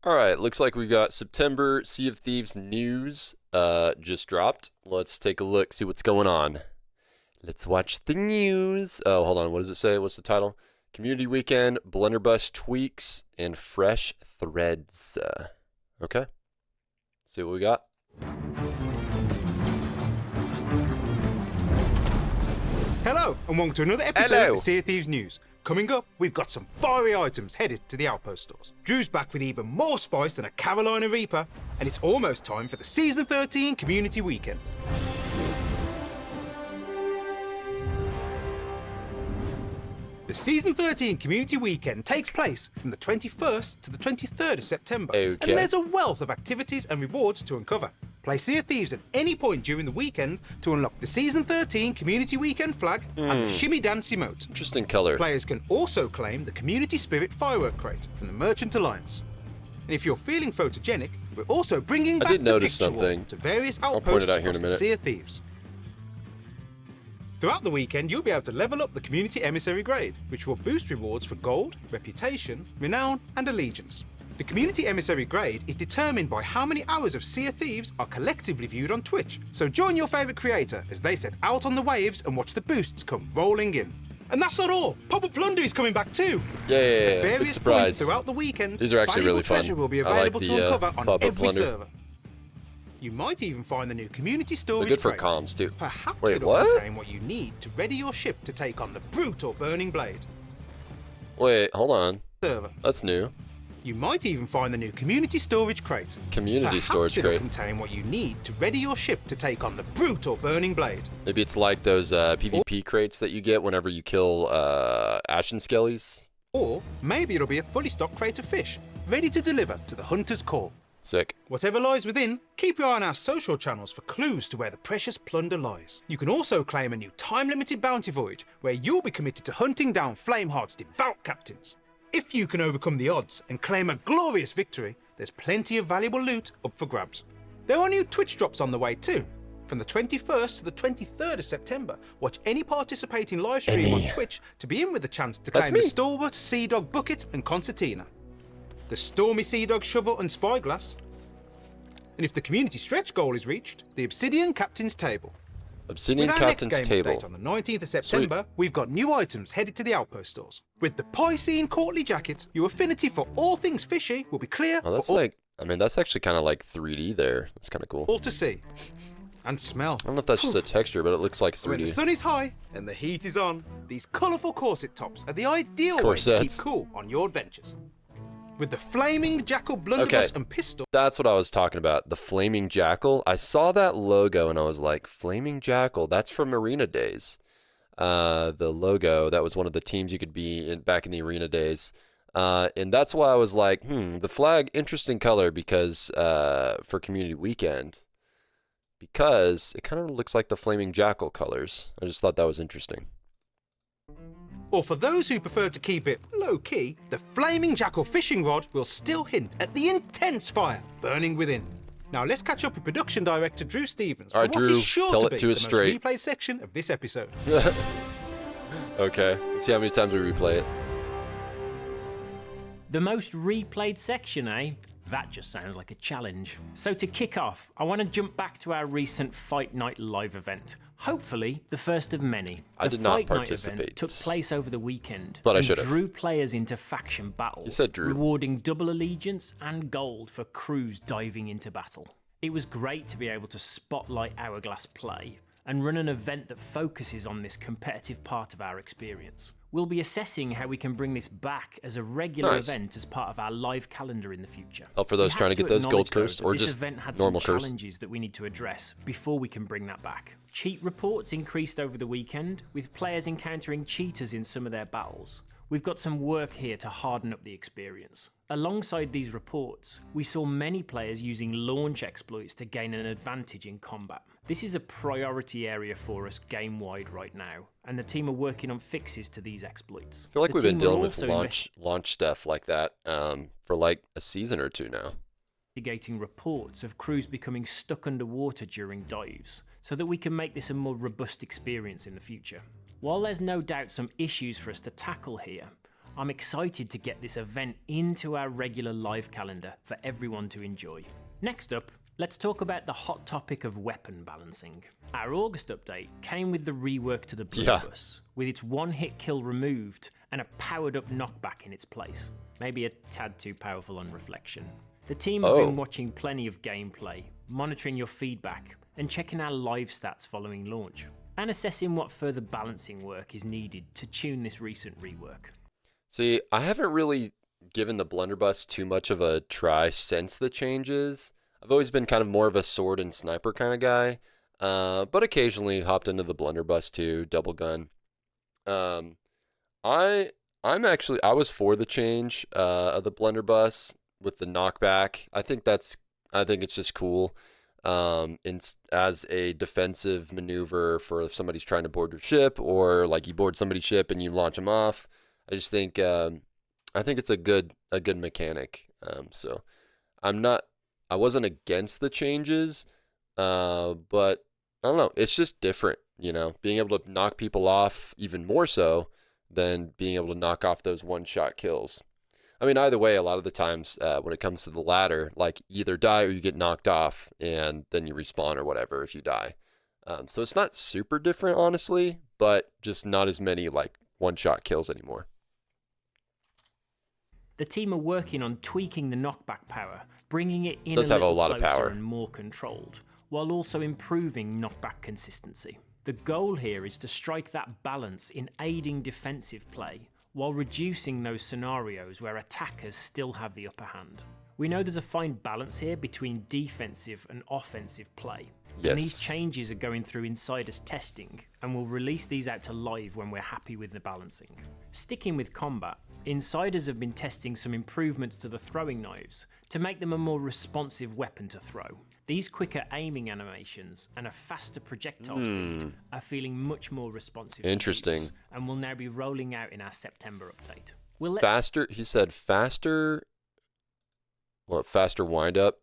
Alright, looks like we got September Sea of Thieves news just dropped. Let's take a look, see what's going on. Let's watch the news. Oh, hold on, what does it say? What's the title? Community Weekend, Blunderbuss tweaks, and fresh threads. Okay, see what we got. Hello, and welcome to another episode of Sea of Thieves news. Coming up, we've got some fiery items headed to the Outpost stores. Drew's back with even more spice than a Carolina Reaper, and it's almost time for the Season 13 Community Weekend. The Season 13 Community Weekend takes place from the 21st to the 23rd of September, and there's a wealth of activities and rewards to uncover. Play Sea of Thieves at any point during the weekend to unlock the Season 13 Community Weekend flag and the Shimmy Dance emote. Interesting color. Players can also claim the Community Spirit Firework Crate from the Merchant Alliance. And if you're feeling photogenic, we're also bringing back the fixture wall to various outposts across the Sea of Thieves. Throughout the weekend, you'll be able to level up the Community Emissary grade, which will boost rewards for gold, reputation, renown, and allegiance. The Community Emissary grade is determined by how many hours of Sea of Thieves are collectively viewed on Twitch. So join your favourite creator as they set out on the waves and watch the boosts come rolling in. And that's not all. Pop-up Plunder is coming back too. Yeah. At various points throughout the weekend, these are actually really fun. Treasure will be available to uncover on every server. You might even find the new community storage They're good for crate. comms too. Perhaps Wait, it'll what? contain what you need to ready your ship to take on the brute or burning blade. Wait, hold on. Server. That's new. You might even find the new community storage crate. Community storage it'll crate. Contain what you need to ready your ship to take on the brute or burning blade. Maybe it's like those PvP crates that you get whenever you kill Ashen Skellies. Or maybe it'll be a fully stocked crate of fish, ready to deliver to the hunter's call. Sick. Whatever lies within, keep your eye on our social channels for clues to where the precious plunder lies. You can also claim a new time-limited bounty voyage where you'll be committed to hunting down Flameheart's devout captains. If you can overcome the odds and claim a glorious victory, there's plenty of valuable loot up for grabs. There are new Twitch drops on the way too. From the 21st to the 23rd of September, watch any participating live stream on Twitch to be in with a chance to claim the Stalwart Sea Dog Bucket and Concertina, the Stormy Sea Dog Shovel and Spyglass, and if the community stretch goal is reached, the Obsidian Captain's Table. Obsidian With Captain's our next game Table. update on the 19th of September, we've got new items headed to the Outpost stores. With the Piscine Courtly Jacket, your affinity for all things fishy will be clear Oh, that's for like, I mean, that's actually kind of like 3D there. That's kind of cool. all to see and smell. I don't know if that's just a texture, but it looks like When the 3D. sun is high and the heat is on, these colourful corset tops are the ideal way to keep cool on your adventures. With the Flaming Jackal Blunderbuss and Pistol. That's what I was talking about. The Flaming Jackal. I saw that logo and I was like, Flaming Jackal. That's from Arena Days. The logo. That was one of the teams you could be in back in the Arena Days. And that's why I was like, the flag, interesting color because for Community Weekend. Because it kind of looks like the Flaming Jackal colors. I just thought that was interesting. Or for those who prefer to keep it low-key, the Flaming Jackal fishing rod will still hint at the intense fire burning within. Now let's catch up with production director Drew Stevens for what is sure to be the most replayed section of this episode. Okay, let's see how many times we replay it. The most replayed section, eh? That just sounds like a challenge. So to kick off, I want to jump back to our recent Fight Night live event. Hopefully, the first of many. I did not participate. The Fight Night event took place over the weekend. But I should have. Drew players into faction battles. You said Drew. Rewarding double allegiance and gold for crews diving into battle. It was great to be able to spotlight Hourglass play and run an event that focuses on this competitive part of our experience. We'll be assessing how we can bring this back as a regular event as part of our live calendar in the future. Oh, for those trying to get those gold curse or just event had normal some curse. Challenges that we need to address before we can bring that back. Cheat reports increased over the weekend, with players encountering cheaters in some of their battles. We've got some work here to harden up the experience. Alongside these reports, we saw many players using launch exploits to gain an advantage in combat. This is a priority area for us game-wide right now, and the team are working on fixes to these exploits. I feel like we've been dealing with launch stuff like that for like a season or two now. Investigating reports of crews becoming stuck underwater during dives, so that we can make this a more robust experience in the future. While there's no doubt some issues for us to tackle here, I'm excited to get this event into our regular live calendar for everyone to enjoy. Next up, let's talk about the hot topic of weapon balancing. Our August update came with the rework to the blunderbuss, with its one-hit kill removed and a powered-up knockback in its place. Maybe a tad too powerful on reflection. The team have been watching plenty of gameplay, monitoring your feedback, and checking our live stats following launch, and assessing what further balancing work is needed to tune this recent rework. See, I haven't really given the blunderbuss too much of a try since the changes. I've always been kind of more of a sword and sniper kind of guy, but occasionally hopped into the blunderbuss too, double gun. I was for the change of the blunderbuss with the knockback. I think it's just cool. As a defensive maneuver for if somebody's trying to board your ship, or like you board somebody's ship and you launch them off. I just think it's a good mechanic. So I wasn't against the changes, but I don't know. It's just different, being able to knock people off even more so than being able to knock off those one-shot kills. I mean, either way, a lot of the times when it comes to the latter, like either die or you get knocked off and then you respawn or whatever if you die. So it's not super different, honestly, but just not as many like one-shot kills anymore. The team are working on tweaking the knockback power, bringing it in Does a have a little lot of closer power. and more controlled, while also improving knockback consistency. The goal here is to strike that balance in aiding defensive play, while reducing those scenarios where attackers still have the upper hand. We know there's a fine balance here between defensive and offensive play. Yes. And these changes are going through insiders testing, and we'll release these out to live when we're happy with the balancing. Sticking with combat, insiders have been testing some improvements to the throwing knives to make them a more responsive weapon to throw. These quicker aiming animations and a faster projectile speed are feeling much more responsive. Interesting. And will now be rolling out in our September update. Faster, he said faster. What, faster wind up?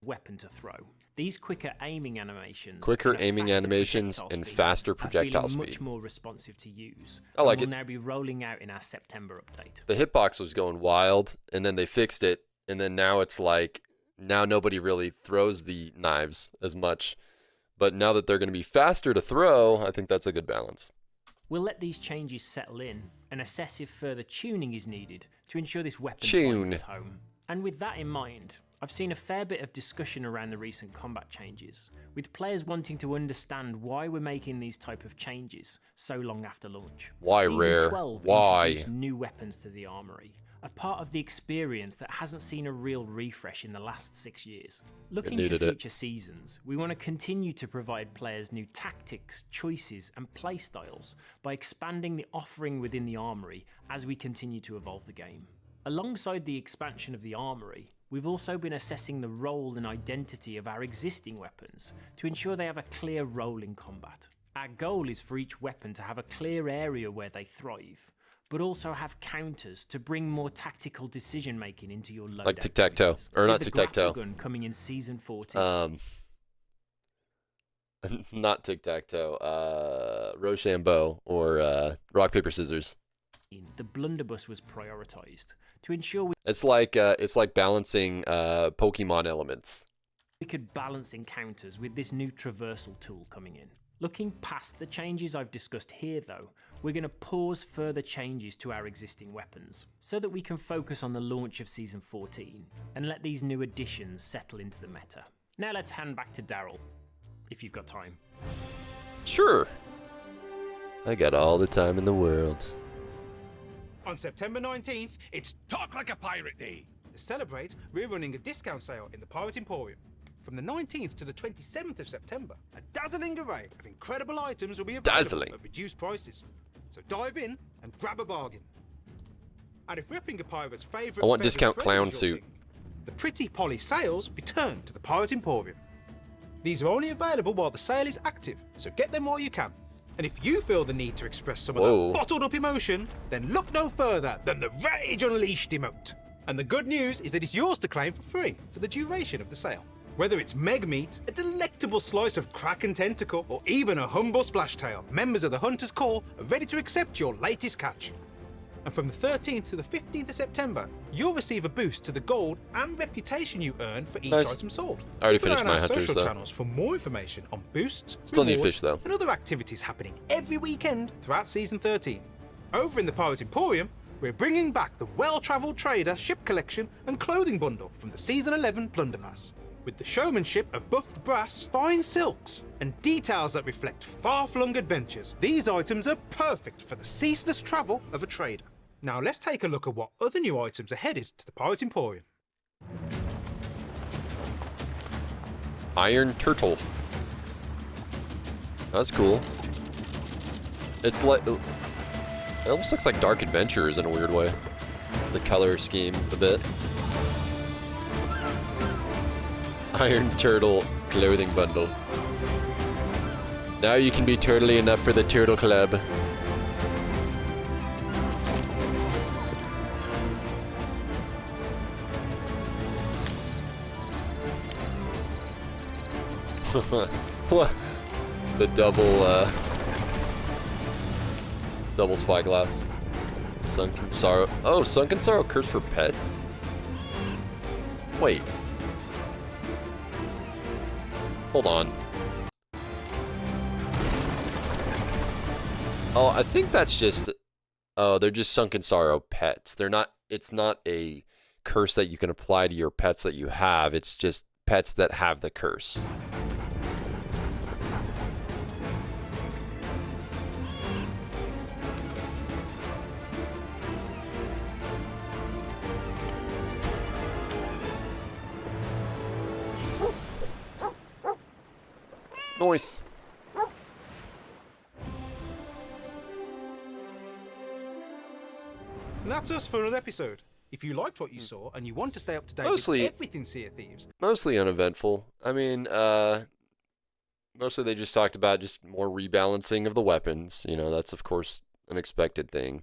Weapon to throw. These quicker aiming animations, and faster projectile speed. Much more responsive to use. I like it. Will now be rolling out in our September update. The hitbox was going wild, and then they fixed it, and then now it's like now nobody really throws the knives as much. But now that they're going to be faster to throw, I think that's a good balance. We'll let these changes settle in and assess if further tuning is needed to ensure this weapon finds its home. And with that in mind, I've seen a fair bit of discussion around the recent combat changes, with players wanting to understand why we're making these type of changes so long after launch. Why, Season Rare? 12 Why? introduced new weapons to the armory, a part of the experience that hasn't seen a real refresh in the last 6 years. Looking to future seasons, we want to continue to provide players new tactics, choices, and playstyles by expanding the offering within the armory as we continue to evolve the game. Alongside the expansion of the armory, we've also been assessing the role and identity of our existing weapons to ensure they have a clear role in combat. Our goal is for each weapon to have a clear area where they thrive, but also have counters to bring more tactical decision making into your loadout. Like tic-tac-toe, or not tic-tac-toe. Gun coming in season 14. Not tic-tac-toe. Rochambeau or rock paper scissors. The blunderbuss was prioritized to ensure it's like balancing Pokemon elements. We could balance encounters with this new traversal tool coming in. Looking past the changes I've discussed here though, we're going to pause further changes to our existing weapons so that we can focus on the launch of Season 14 and let these new additions settle into the meta. Now let's hand back to Daryl, if you've got time. Sure. I got all the time in the world. On September 19th, it's Talk Like a Pirate Day. To celebrate, we're running a discount sale in the Pirate Emporium. From the 19th to the 27th of September, a dazzling array of incredible items will be available at reduced prices. So dive in and grab a bargain. And if ripping a pirate's favourite... I want discount clown suit. The pretty Polly sales return to the Pirate Emporium. These are only available while the sale is active, so get them while you can. And if you feel the need to express some of that bottled up emotion, then look no further than the Rage Unleashed emote. And the good news is that it's yours to claim for free for the duration of the sale. Whether it's Meg Meat, a delectable slice of Kraken Tentacle, or even a humble Splashtail, members of the Hunter's Call are ready to accept your latest catch. And from the 13th to the 15th of September, you'll receive a boost to the gold and reputation you earn for each Nice. item sold. I already Keep an eye finished on my our hunters, social though. channels for more information on boosts, Still need rewards, fish, though. and other activities happening every weekend throughout Season 13. Over in the Pirate Emporium, we're bringing back the well-travelled trader ship collection and clothing bundle from the Season 11 Plunder Pass. With the showmanship of buffed brass, fine silks, and details that reflect far-flung adventures, these items are perfect for the ceaseless travel of a trader. Now let's take a look at what other new items are headed to the Pirate Emporium. Iron Turtle. That's cool. It's like... It almost looks like Dark Adventures in a weird way. The color scheme a bit. Iron Turtle clothing bundle. Now you can be turtly enough for the Turtle Club. The double spyglass. Sunken Sorrow. Oh, Sunken Sorrow curse for pets? Wait. Hold on. Oh, I think that's just... Oh, they're just Sunken Sorrow pets. They're not... It's not a curse that you can apply to your pets that you have. It's just pets that have the curse. Nice. And that's us for another episode. If you liked what you saw and you want to stay up to date Mostly- with everything Sea of Thieves, Mostly uneventful. I mean, mostly they just talked about just more rebalancing of the weapons. You know, that's of course an expected thing.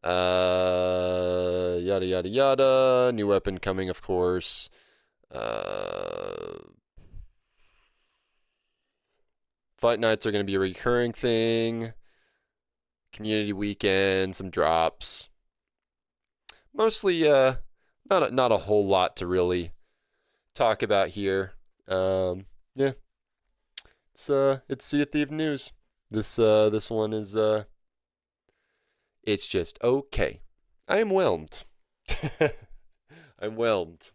Yada yada yada. New weapon coming, of course. Fight nights are going to be a recurring thing. Community weekend, some drops. Mostly, not a whole lot to really talk about here. Yeah, it's Sea of Thieves news. This one is it's just okay. I am whelmed. I'm whelmed.